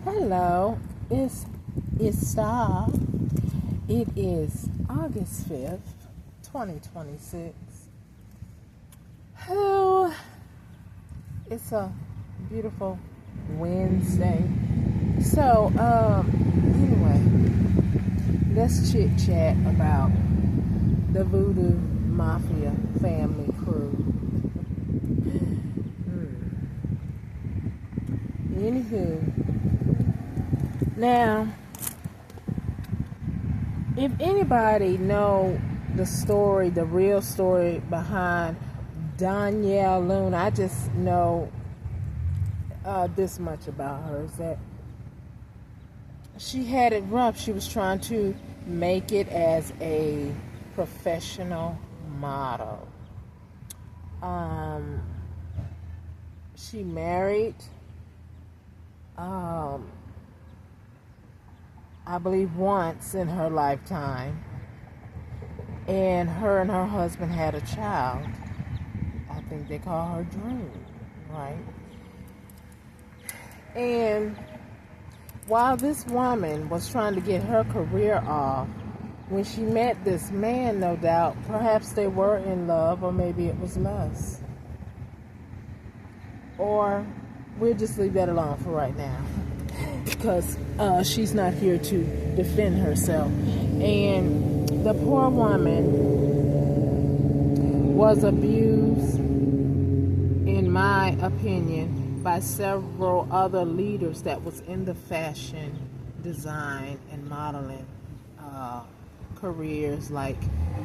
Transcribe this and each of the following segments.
Hello, it's Star. It is August 5th, 2026. Oh, it's a beautiful Wednesday. So, anyway, let's chit chat about the Voodoo Mafia family crew. Anywho, now, if anybody know the story, the real story behind Danielle Luna, I just know this much about her, is that she had it rough. She was trying to make it as a professional model. She married I believe once in her lifetime, and her husband had a child. I think they call her Dream, right? And while this woman was trying to get her career off, when she met this man, no doubt, perhaps they were in love, or maybe it was lust. Or we'll just leave that alone for right now, because she's not here to defend herself. And the poor woman was abused, in my opinion, by several other leaders that was in the fashion, design, and modeling careers, like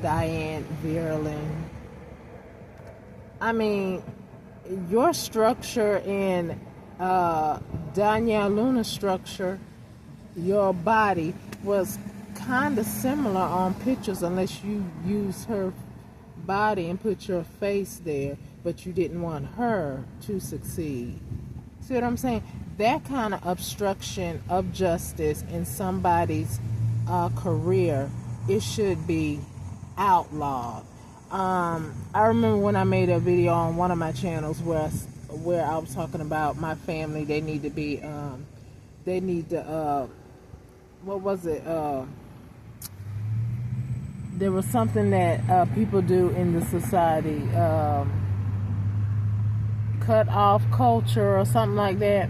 Diane Verlin. I mean, your structure in Danielle Luna's structure, your body was kind of similar on pictures, unless you used her body and put your face there, but you didn't want her to succeed. See what I'm saying? That kind of obstruction of justice in somebody's career, it should be outlawed. I remember when I made a video on one of my channels where I was talking about my family. They need to be, what was it? There was something that people do in the society, cut off culture or something like that.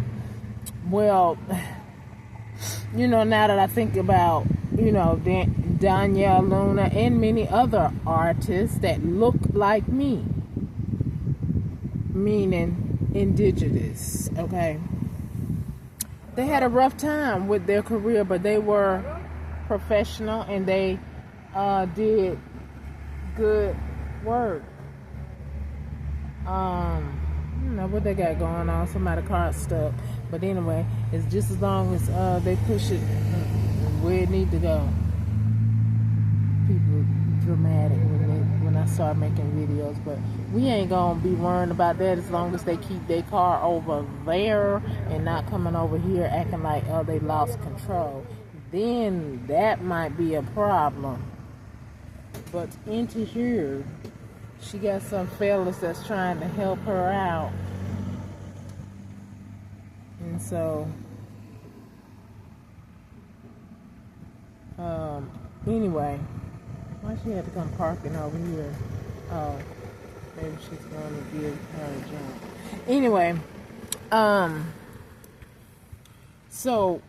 Well, now that I think about, Danielle Luna and many other artists that look like me, meaning indigenous, okay? They had a rough time with their career, but they were professional and they did good work. I don't know what they got going on. Somebody's car stuck. But anyway, it's just as long as they push it where it needs to go. People dramatic when I start making videos, but we ain't gonna be worrying about that as long as they keep their car over there and not coming over here acting like they lost control. Then that might be a problem. But into here, she got some fellas that's trying to help her out, and so anyway, why she had to come parking over here? Oh, maybe she's going to give her a jump. Anyway, so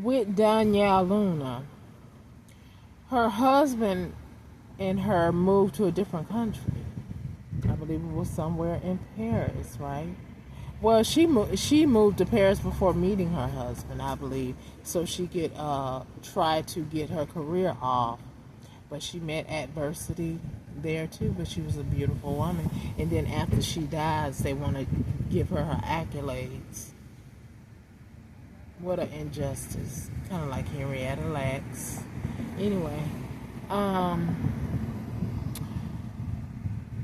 with Danielle Luna, her husband and her moved to a different country. I believe it was somewhere in Paris, right? Well, she moved to Paris before meeting her husband, I believe, so she could try to get her career off. But she met adversity there too, but she was a beautiful woman. And then after she dies, they want to give her accolades. What an injustice. Kind of like Henrietta Lacks. Anyway,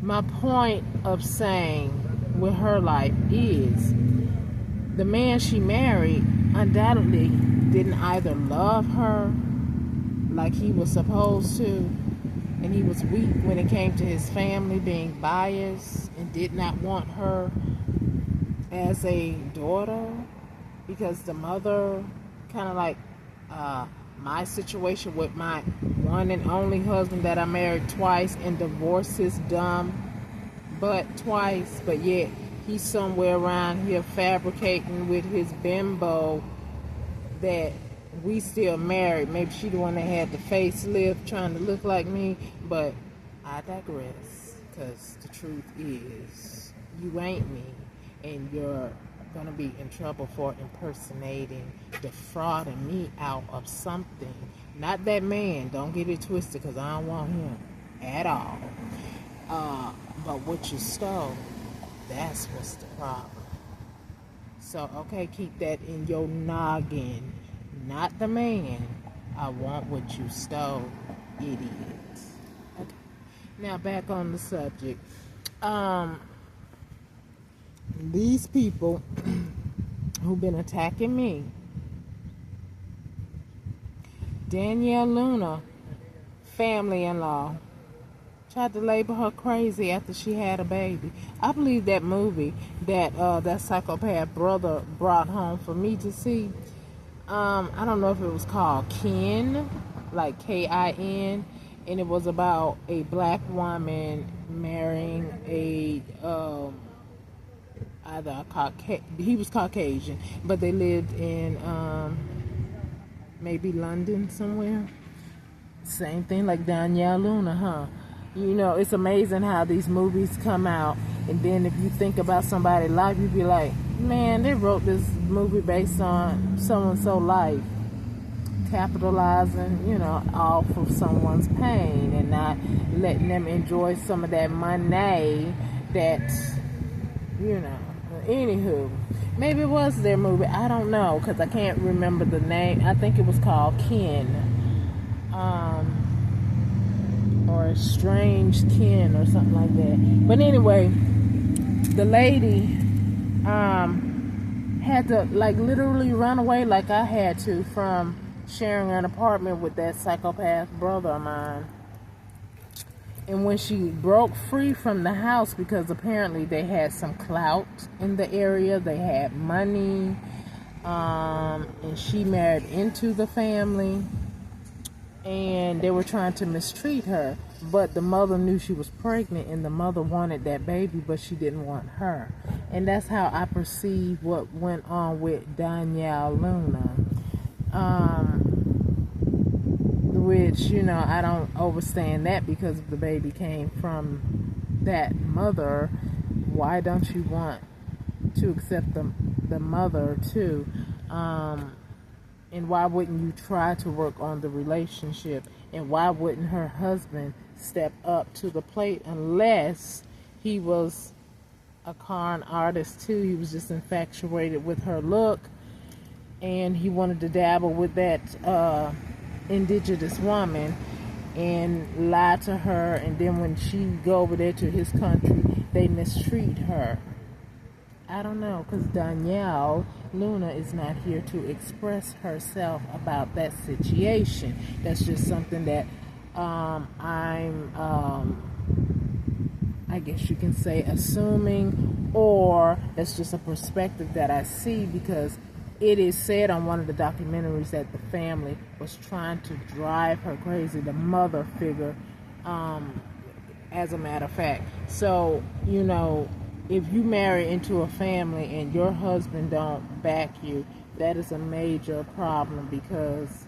my point of saying with her life is the man she married undoubtedly didn't either love her like he was supposed to, and he was weak when it came to his family, being biased and did not want her as a daughter, because the mother, kind of like my situation with my one and only husband that I married twice and divorced his dumb butt twice, but yet he's somewhere around here fabricating with his bimbo that we still married. Maybe she the one that had the facelift trying to look like me, but I digress, because the truth is you ain't me, and you're gonna be in trouble for impersonating, defrauding me out of something. Not that man, don't get it twisted, because I don't want him at all. But what you stole, that's what's the problem. So, okay, keep that in your noggin. Not the man. I want what you stole, idiot. Okay. Now, back on the subject. These people who've been attacking me, Danielle Luna, family-in-law, tried to label her crazy after she had a baby. I believe that movie that that psychopath brother brought home for me to see. I don't know if it was called Kin, like Kin, and it was about a black woman marrying a either a he was Caucasian, but they lived in maybe London somewhere. Same thing like Danielle Luna, huh? You know, it's amazing how these movies come out, and then if you think about somebody's life, you be like, man, they wrote this movie based on so-and-so life, capitalizing, you know, off of someone's pain and not letting them enjoy some of that money that, you know, anywho. Maybe it was their movie, I don't know, because I can't remember the name. I think it was called Kin. Or Strange Kin or something like that. But anyway, the lady had to like literally run away like I had to from sharing an apartment with that psychopath brother of mine. And when she broke free from the house, because apparently they had some clout in the area, they had money, and she married into the family, and they were trying to mistreat her, but the mother knew she was pregnant, and the mother wanted that baby, but she didn't want her. And that's how I perceive what went on with Danielle Luna, which, you know, I don't overstand that, because if the baby came from that mother, why don't you want to accept the mother too? And why wouldn't you try to work on the relationship? And why wouldn't her husband step up to the plate, unless he was a con artist too? He was just infatuated with her look, and he wanted to dabble with that indigenous woman and lie to her, and then when she go over there to his country, they mistreat her. I don't know, because Danielle Luna is not here to express herself about that situation. That's just something that I guess you can say, assuming, or that's just a perspective that I see, because it is said on one of the documentaries that the family was trying to drive her crazy, the mother figure, as a matter of fact. So, you know, if you marry into a family and your husband don't back you, that is a major problem, because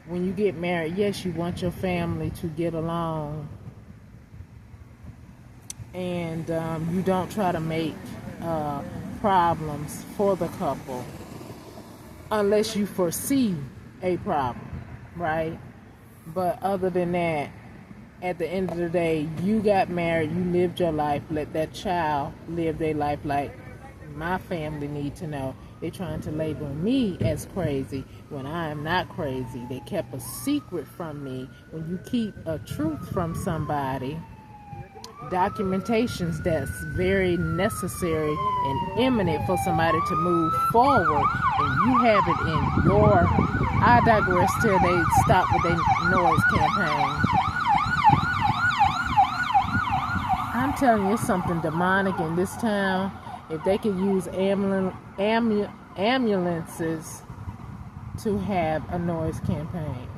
when you get married, yes, you want your family to get along, and you don't try to make problems for the couple unless you foresee a problem, right? But other than that, at the end of the day, you got married, you lived your life, let that child live their life. Like my family need to know. They're trying to label me as crazy when I am not crazy. They kept a secret from me. When you keep a truth from somebody, documentations that's very necessary and imminent for somebody to move forward, and you have it in your, I digress till they stop with their noise campaign. I'm telling you, it's something demonic in this town. If they could use ambulances to have a noise campaign.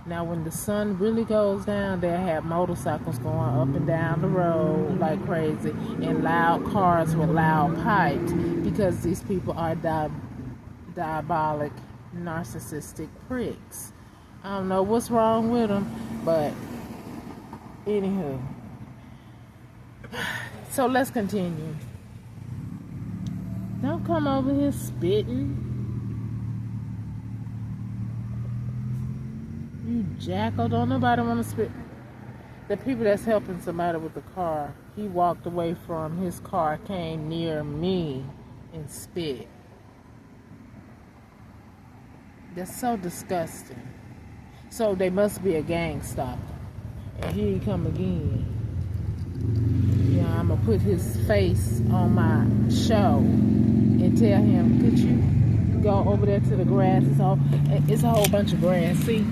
Now, when the sun really goes down, they'll have motorcycles going up and down the road like crazy, and loud cars with loud pipes, because these people are diabolic, narcissistic pricks. I don't know what's wrong with them, but anywho. So let's continue. Don't come over here spitting. You jackal, don't nobody want to spit. The people that's helping somebody with the car, he walked away from his car, came near me, and spit. That's so disgusting. So they must be a gang stalker. And here he come again. Yeah, I'm going to put his face on my show and tell him, could you go over there to the grass? It's a whole bunch of grass. See,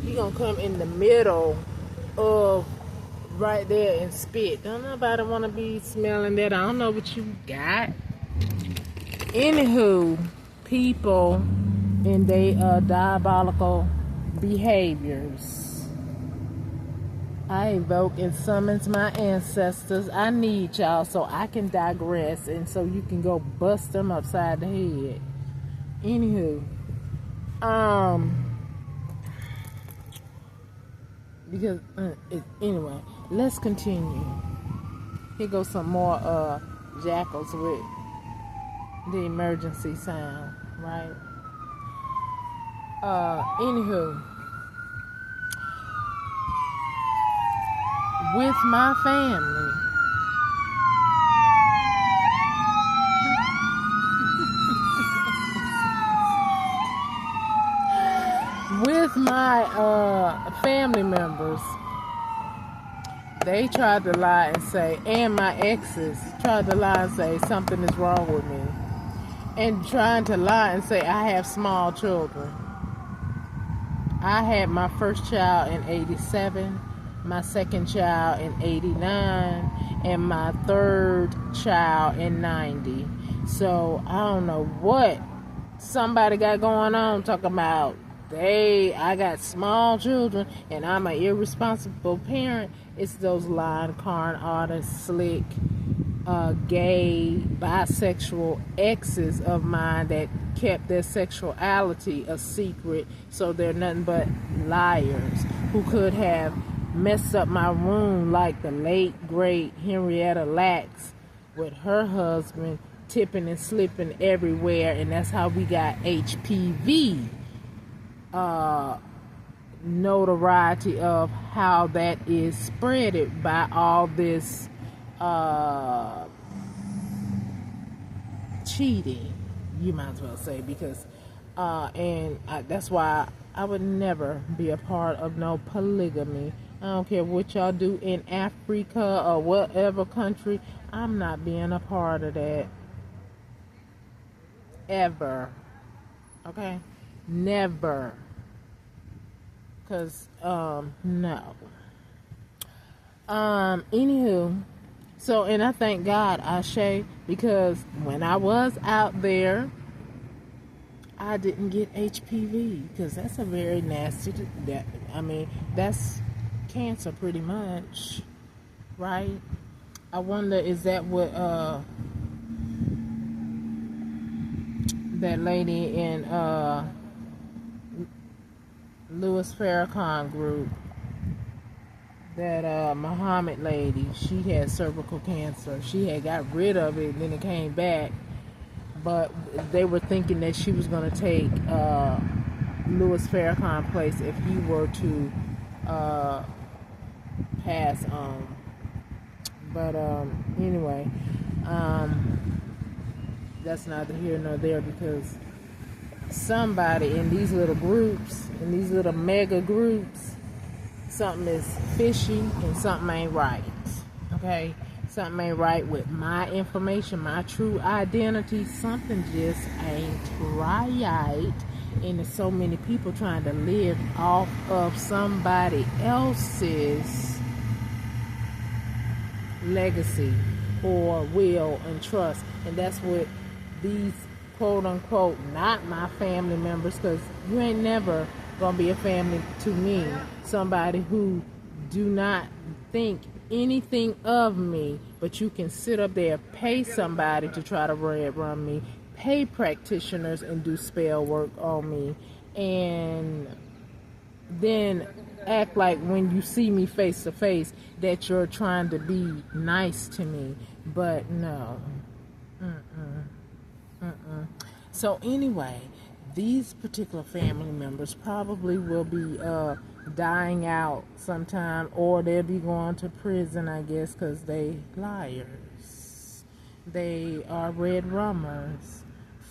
he gonna come in the middle of right there and spit. Don't nobody want to be smelling that. I don't know what you got. Anywho, people and they diabolical behaviors. I invoke and summons my ancestors. I need y'all so I can digress and so you can go bust them upside the head. Anywho, because anyway, let's continue. Here goes some more jackals with the emergency sound, right? Anywho, with my family, with my family members, they tried to lie and say, and my exes tried to lie and say something is wrong with me, and trying to lie and say I have small children. I had my first child in 87, my second child in 89, and my third child in 90. So I don't know what somebody got going on talking about I got small children and I'm an irresponsible parent. It's those lying con artists, slick, gay, bisexual exes of mine that kept their sexuality a secret, so they're nothing but liars who could have messed up my room like the late great Henrietta Lacks with her husband tipping and slipping everywhere, and that's how we got HPV notoriety of how that is spreaded by all this cheating, you might as well say, because that's why I would never be a part of no polygamy. I don't care what y'all do in Africa or whatever country. I'm not being a part of that ever. Okay? Never. Because no. Anywho, so, and I thank God, Ashe, because when I was out there, I didn't get HPV, because that's a very nasty, that's cancer pretty much, right? I wonder, is that what that lady in Louis Farrakhan group, that Muhammad lady, she had cervical cancer. She had got rid of it and then it came back, but they were thinking that she was going to take Louis Farrakhan's place if he were to pass on. But anyway, that's neither here nor there, because somebody in these little groups, in these little mega groups, something is fishy and something ain't right. Okay? Something ain't right with my information, my true identity. Something just ain't right. And there's so many people trying to live off of somebody else's legacy or will and trust. And that's what these quote unquote not my family members, because you ain't never gonna be a family to me. Somebody who do not think anything of me, but you can sit up there, pay somebody to try to red run me, pay practitioners and do spell work on me, and then act like when you see me face to face that you're trying to be nice to me. But no. So anyway, these particular family members probably will be dying out sometime, or they'll be going to prison, I guess, because they liars. They are red rummers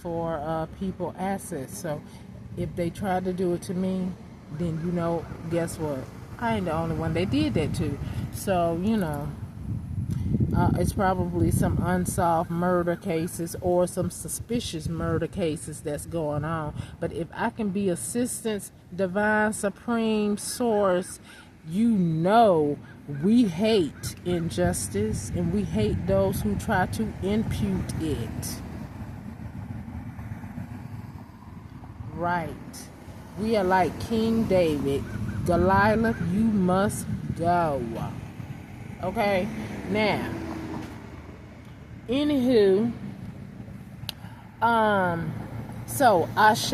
for people assets. So if they try to do it to me, then guess what? I ain't the only one they did that to. So it's probably some unsolved murder cases or some suspicious murder cases that's going on. But if I can be assistance, divine supreme source, we hate injustice and we hate those who try to impute it. Right. We are like King David. Delilah, you must go. Okay? Now, anywho, so Ashe,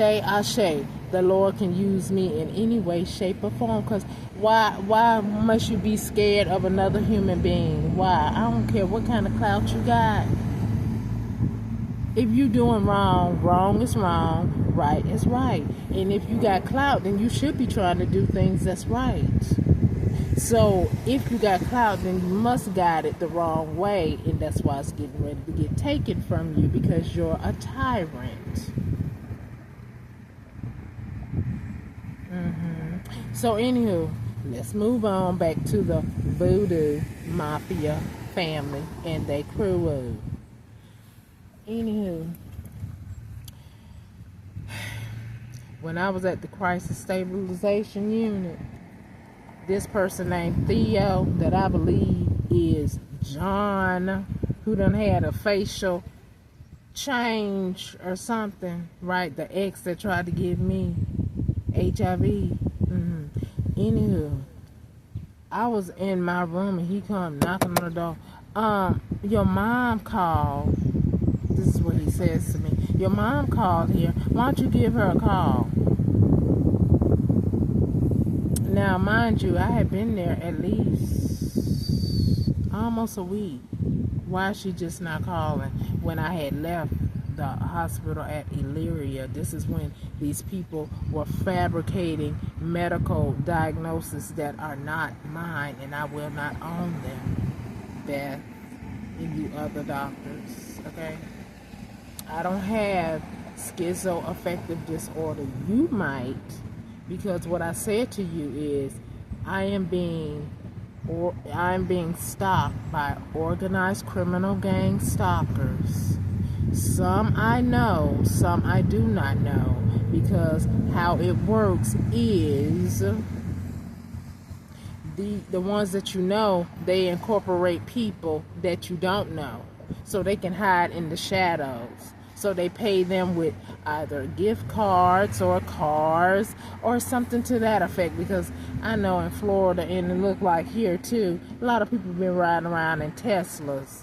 the Lord can use me in any way, shape, or form. Because why must you be scared of another human being? Why? I don't care what kind of clout you got. If you doing wrong, wrong is wrong, right is right. And if you got clout, then you should be trying to do things that's right. So if you got clout, then you must guide it the wrong way, and that's why it's getting ready to get taken from you, because you're a tyrant. So anywho, let's move on back to the Voodoo Mafia family and they crew. Anywho, when I was at the crisis stabilization unit, this person named Theo, that I believe is John, who done had a facial change or something, right? The ex that tried to give me HIV. Anywho, I was in my room and he come knocking on the door. Your mom called. This is what he says to me. Your mom called here. Why don't you give her a call? Now, mind you, I had been there at least almost a week. Why is she just not calling? When I had left the hospital at Illyria, this is when these people were fabricating medical diagnoses that are not mine, and I will not own them. Beth and you other doctors, okay? I don't have schizoaffective disorder. You might, because what I said to you is I am being stalked by organized criminal gang stalkers. Some I know, some I do not know, because how it works is the ones that you know, they incorporate people that you don't know, so they can hide in the shadows. So they pay them with either gift cards or cars or something to that effect, because I know in Florida, and it look like here too, a lot of people been riding around in Teslas,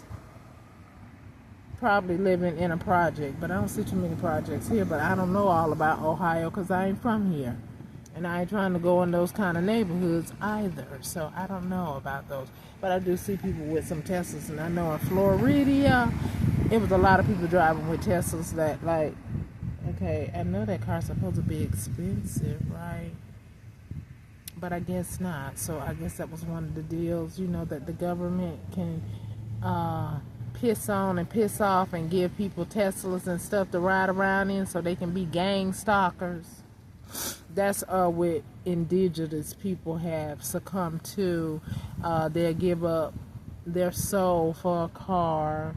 probably living in a project. But I don't see too many projects here. But I don't know all about Ohio because I ain't from here, and I ain't trying to go in those kind of neighborhoods either, so I don't know about those. But I do see people with some Teslas, and I know in Florida it was a lot of people driving with Teslas that, like, okay, I know that car's supposed to be expensive, right? But I guess not. So I guess that was one of the deals, that the government can piss on and piss off and give people Teslas and stuff to ride around in so they can be gang stalkers. That's what indigenous people have succumbed to. They'll give up their soul for a car,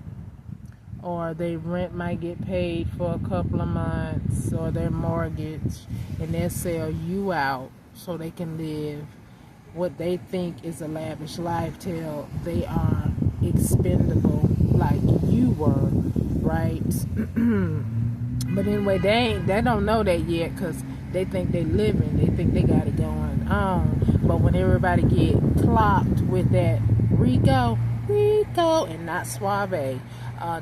or their rent might get paid for a couple of months, or their mortgage, and they'll sell you out so they can live what they think is a lavish life till they are expendable like you were, right? But anyway, they don't know that yet because they think they living. They think they got it going on. But when everybody get clocked with that Rico, and not Suave,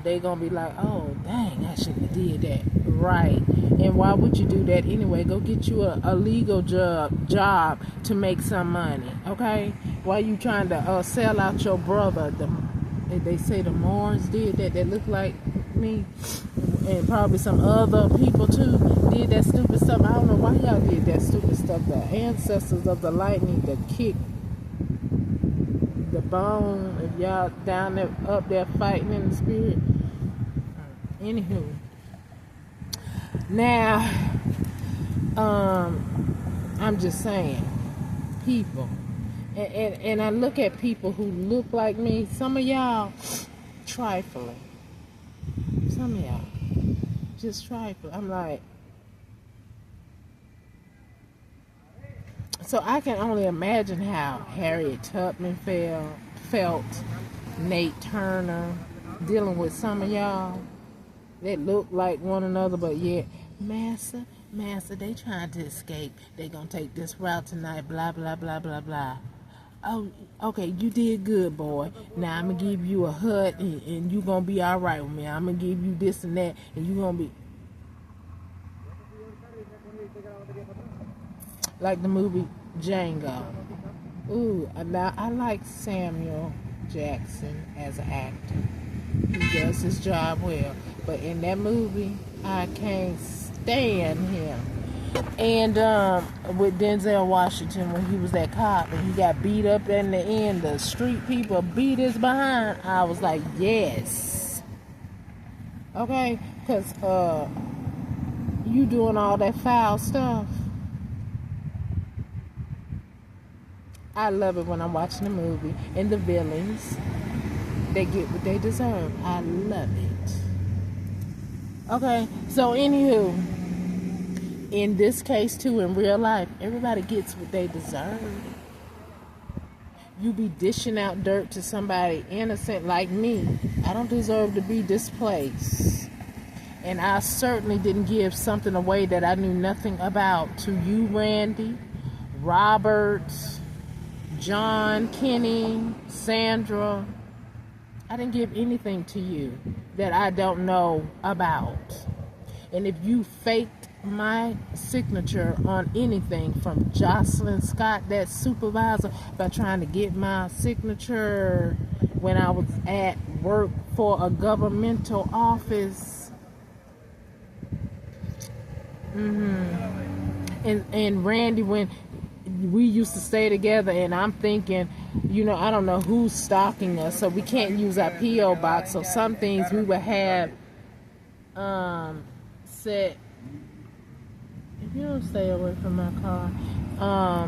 they gonna be like, oh dang, I shouldn't have did that. Right. And why would you do that anyway? Go get you a legal job to make some money. Okay? Why you trying to sell out your brother? They say the Moors did that. That look like me. And probably some other people too did that stupid stuff. I don't know why y'all did that stupid stuff. The ancestors of the light need to kick the bone if y'all down there up there fighting in the spirit. Anywho, now I'm just saying, people, and I look at people who look like me. Some of y'all trifling. Some of y'all just trifle. I'm like, so I can only imagine how Harriet Tubman felt, Nate Turner, dealing with some of y'all that look like one another, but yet, Master, they trying to escape. They gonna take this route tonight, blah, blah, blah, blah, blah. Oh, okay, you did good, boy. Now I'm gonna give you a hut, and you gonna be all right with me. I'm gonna give you this and that, and you gonna be like the movie Django. Ooh, now I like Samuel Jackson as an actor. He does his job well, but in that movie, I can't stand him. And with Denzel Washington, when he was that cop and he got beat up in the end, the street people beat his behind. I was like, yes, okay, because you doing all that foul stuff. I love it when I'm watching a movie and the villains, they get what they deserve. I love it. Okay, so anywho, in this case too, in real life, everybody gets what they deserve. You be dishing out dirt to somebody innocent like me. I don't deserve to be displaced. And I certainly didn't give something away that I knew nothing about to you, Randy, Robert, John, Kenny, Sandra. I didn't give anything to you that I don't know about. And if you faked my signature on anything from Jocelyn Scott, that supervisor, by trying to get my signature when I was at work for a governmental office. And Randy, when we used to stay together, and I'm thinking, I don't know who's stalking us, so we can't use our P.O. box. So some things we would have said, if you don't stay away from my car, I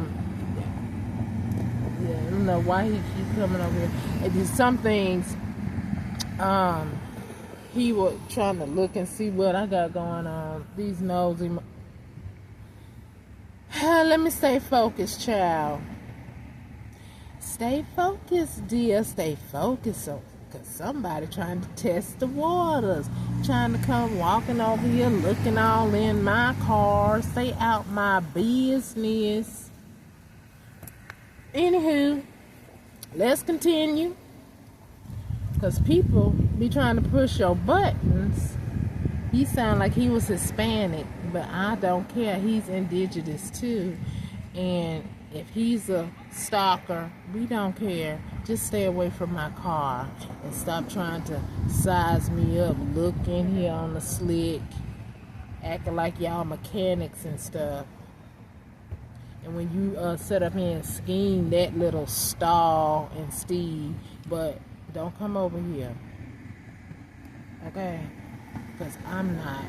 don't know why he keep coming over here. And some things, he was trying to look and see what I got going on. These nosy. Let me stay focused, child. Stay focused, dear. Stay focused. Because somebody trying to test the waters. Trying to come walking over here, looking all in my car. Stay out my business. Anywho, let's continue. Because people be trying to push your buttons. He sound like he was Hispanic, but I don't care. He's indigenous too. And if he's a stalker, we don't care. Just stay away from my car and stop trying to size me up. Look in here on the slick, acting like y'all mechanics and stuff. And when you sit up here and scheme that little stall and Steve, but don't come over here, okay? Because I'm not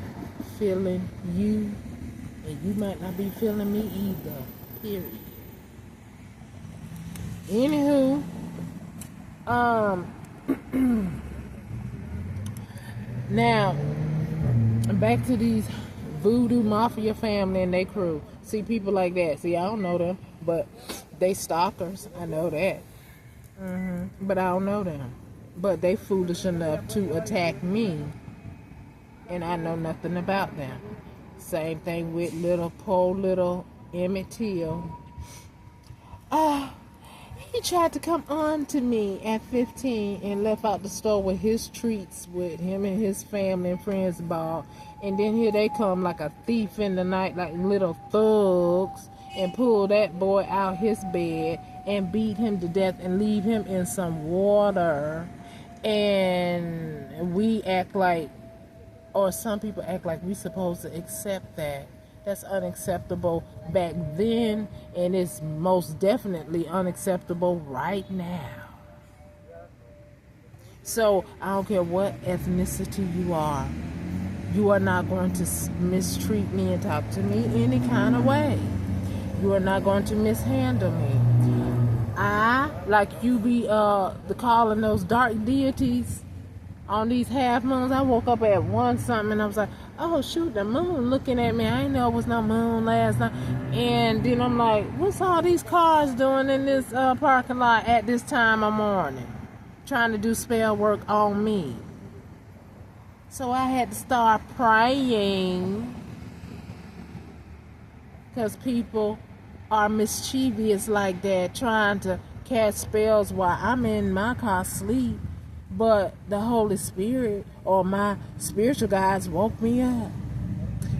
feeling you, and you might not be feeling me either, period. Anywho, now, back to these voodoo mafia family and they crew. See, people like that. See, I don't know them, but they stalkers. I know that. But I don't know them. But they foolish enough to attack me. and I know nothing about them. Same thing with little Emmett Till. He tried to come on to me at 15 and left out the store with his treats with him and his family and friends ball. And then here they come like a thief in the night, like little thugs, and pull that boy out his bed and beat him to death and leave him in some water. And we act like, or some people act like we supposed to accept that. That's unacceptable back then, and it's most definitely unacceptable right now. So I don't care what ethnicity you are not going to mistreat me and talk to me any kind of way. You are not going to mishandle me. I, like you be calling those dark deities on these half moons. I woke up at 1 something and I was like, oh shoot, the moon looking at me. I didn't know it was no moon last night. And then I'm like, what's all these cars doing in this parking lot at this time of morning? Trying to do spell work on me. So I had to start praying, because people are mischievous like that, trying to cast spells while I'm in my car asleep. But the Holy Spirit or my spiritual guides woke me up.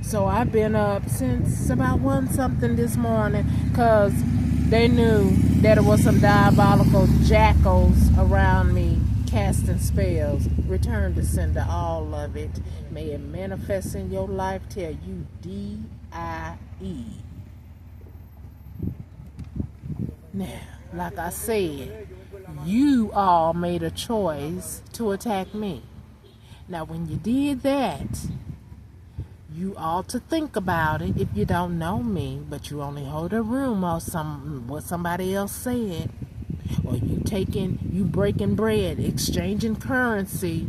So I've been up since about 1 something this morning, because they knew that it was some diabolical jackals around me casting spells. Return to sender, all of it. May it manifest in your life till you die. Now, like I said, you all made a choice to attack me. Now, when you did that, you ought to think about it. If you don't know me, but you only hold a rumor or what somebody else said, or you breaking bread, exchanging currency,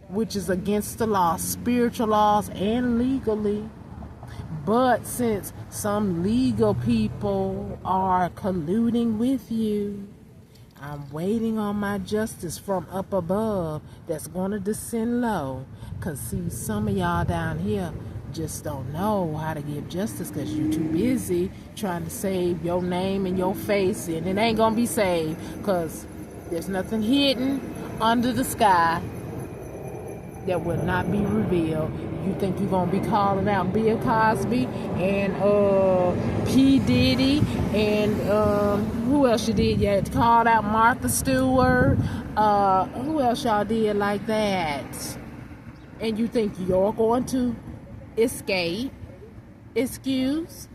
which is against the law, spiritual laws and legally. But since some legal people are colluding with you, I'm waiting on my justice from up above that's going to descend low. Because, see, some of y'all down here just don't know how to give justice, because you're too busy trying to save your name and your face, and it ain't going to be saved, because there's nothing hidden under the sky that will not be revealed. You think you're going to be calling out Bill Cosby and P. Diddy and who else you did? You called out Martha Stewart. Who else y'all did like that? And you think you're going to escape? Excuse?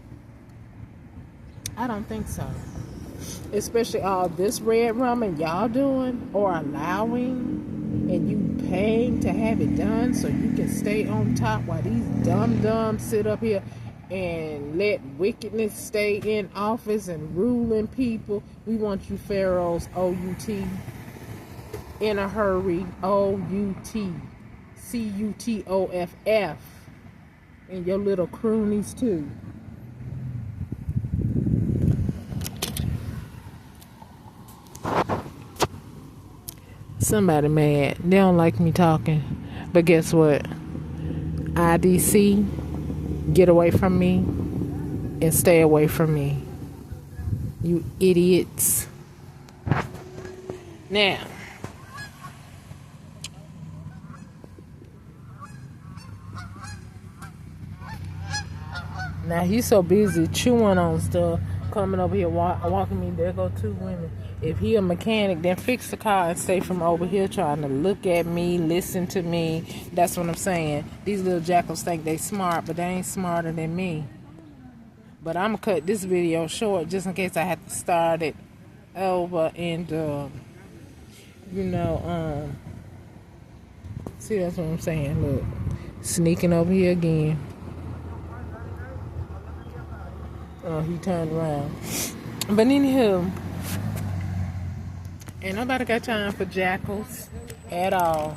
I don't think so. Especially all this red rum and y'all doing or allowing, and you paying to have it done so you can stay on top while these dumb sit up here and let wickedness stay in office and ruling people. We want you pharaohs, O-U-T, in a hurry, O-U-T, C-U-T-O-F-F, and your little croonies too. Somebody mad. They don't like me talking. But guess what? IDC, get away from me and stay away from me. You idiots. Now, he's so busy chewing on stuff, coming over here walking me. There go 2 women. If he a mechanic, then fix the car and stay from over here trying to look at me, listen to me. That's what I'm saying. These little jackals think they smart, but they ain't smarter than me. But I'm going to cut this video short just in case I have to start it over and, see, that's what I'm saying. Look, sneaking over here again. Oh, he turned around. But anywho, ain't nobody got time for jackals at all.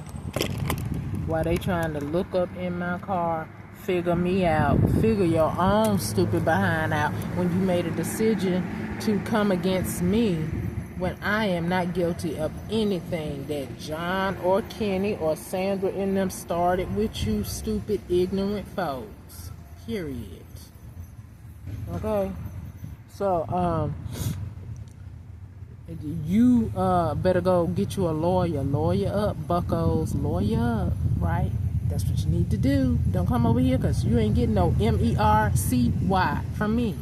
While they trying to look up in my car, figure me out, figure your own stupid behind out when you made a decision to come against me when I am not guilty of anything that John or Kenny or Sandra and them started with you stupid, ignorant folks. Period. Okay? So, you better go get you a lawyer. Lawyer up, buckos. Lawyer up, right? That's what you need to do. Don't come over here because you ain't getting no MERCY from me.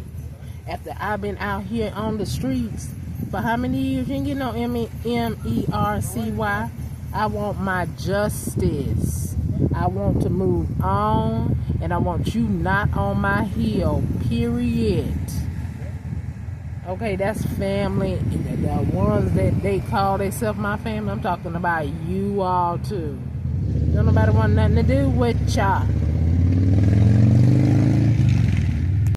After I've been out here on the streets for how many years? You ain't getting no MERCY. I want my justice. I want to move on, and I want you not on my heel. Period. Okay, that's family. The ones that they call themselves my family, I'm talking about you all too. Don't nobody want nothing to do with y'all.